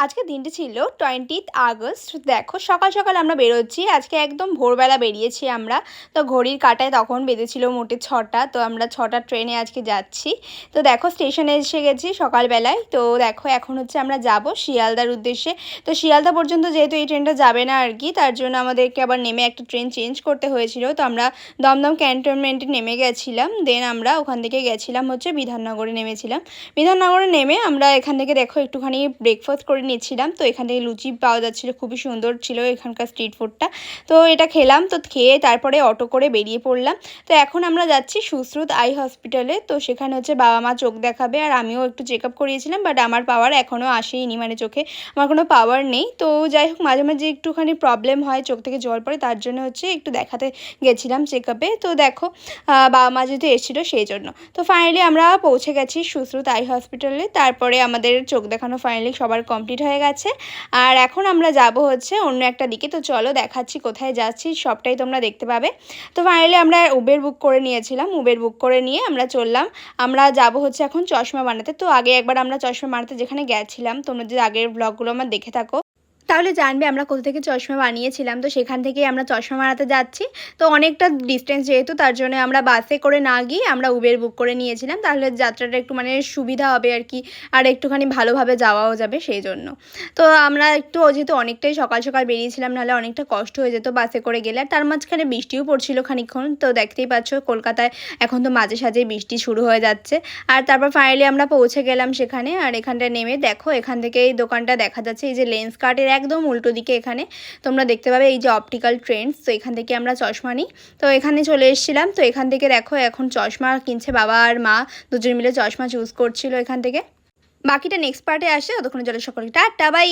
আজকে দিনটি ছিল 20th আগস্ট। দেখো সকাল সকাল আমরা বেরোচ্ছি, আজকে একদম ভোরবেলা বেরিয়েছি আমরা। তো ঘড়ির কাঁটায় তখন বেজেছিল মোটে 6টা। তো আমরা 6টার ট্রেনে আজকে যাচ্ছি। তো দেখো স্টেশনে এসে গেছি সকালবেলায়। তো দেখো এখন হচ্ছে আমরা যাব শিয়ালদার উদ্দেশ্যে। তো শিয়ালদা পর্যন্ত যেহেতু এই ট্রেনটা যাবে না আর কি, তার জন্য আমাদেরকে আবার নেমে একটা ট্রেন চেঞ্জ করতে হয়েছিল। তো আমরা দমদম ক্যান্টনমেন্টে নেমে গেছিলাম, দেন আমরা ওখান থেকে গেছিলাম হচ্ছে বিধাননগরে নেমেছিলাম। বিধাননগরে নেমে আমরা এখান থেকে দেখো একটুখানি ব্রেকফাস্ট করে নিচ্ছিলাম। তো এখান থেকে লুচি পাওয়া যাচ্ছিলো, খুবই সুন্দর ছিল এখানকার স্ট্রিট ফুডটা। তো এটা খেলাম, তো খেয়ে তারপরে অটো করে বেরিয়ে পড়লাম। তো এখন আমরা যাচ্ছি সুশ্রুত আই হসপিটালে। তো সেখানে হচ্ছে বাবা মা চোখ দেখাবে, আর আমিও একটু চেক আপ করিয়েছিলাম, বাট আমার পাওয়ার এখনও আসেইনি, মানে চোখে আমার কোনো পাওয়ার নেই। তো যাই হোক, মাঝে মাঝে একটুখানি প্রবলেম হয়, চোখ থেকে জল পড়ে, তার জন্য হচ্ছে একটু দেখাতে গেছিলাম চেক আপে। তো দেখো বাবা মা যেহেতু এসেছিলো সেই জন্য। তো ফাইনালি আমরা পৌঁছে গেছি সুশ্রুত আই হসপিটালে। তারপরে আমাদের চোখ দেখানো ফাইনালি সবার কমপ্লিট হয়ে গেছে। আর এখন আমরা যাব হচ্ছে অন্য একটা দিকে। তো চলো দেখাচ্ছি কোথায় যাচ্ছি, সবটাই তোমরা দেখতে পাবে। তো ফাইনালি আমরা উবের বুক করে নিয়েছিলাম, উবের বুক করে নিয়ে আমরা চললাম। আমরা যাব হচ্ছে এখন চশমা বানাতে। তো আগে একবার আমরা চশমা বানাতে যেখানে গেছিলাম, তোমরা যদি আগের ব্লগগুলো আমার দেখে থাকো তাহলে জানবে আমরা কোথা থেকে চশমা বানিয়েছিলাম। তো সেখান থেকেই আমরা চশমা বানাতে যাচ্ছি। তো অনেকটা ডিস্টেন্স যেহেতু, তার জন্য আমরা বাসে করে না গিয়ে আমরা উবের বুক করে নিয়েছিলাম, তাহলে যাত্রাটা একটু মানে সুবিধা হবে আর কি, আর একটুখানি ভালোভাবে যাওয়াও যাবে সেই জন্য। তো আমরা একটু যেহেতু অনেকটাই সকাল সকাল বেরিয়েছিলাম, নাহলে অনেকটা কষ্ট হয়ে যেত বাসে করে গেলে। আর তার মাঝখানে বৃষ্টিও পড়ছিল খানিকক্ষণ। তো দেখতেই পাচ্ছ কলকাতায় এখন তো মাঝে সাঝেই বৃষ্টি শুরু হয়ে যাচ্ছে। আর তারপর ফাইনালি আমরা পৌঁছে গেলাম সেখানে। আর এখানটা নেমে দেখো এখান থেকে এই দোকানটা দেখা যাচ্ছে, এই যে লেন্স কার্টের একদম উল্টো দিকে এখানে তোমরা দেখতে পাবে এই যে অপটিক্যাল ট্রেন্ডস। তো এখান থেকে আমরা চশমা নিই। তো এখানে চলে এসেছিলাম। তো এখান থেকে দেখো এখন চশমা কিনছে বাবা আর মা, দুজন মিলে চশমা চুজ করছিল এখান থেকে। বাকিটা নেক্সট পার্টে আসে, ততক্ষণে চলে সকলকে টাটা বাই।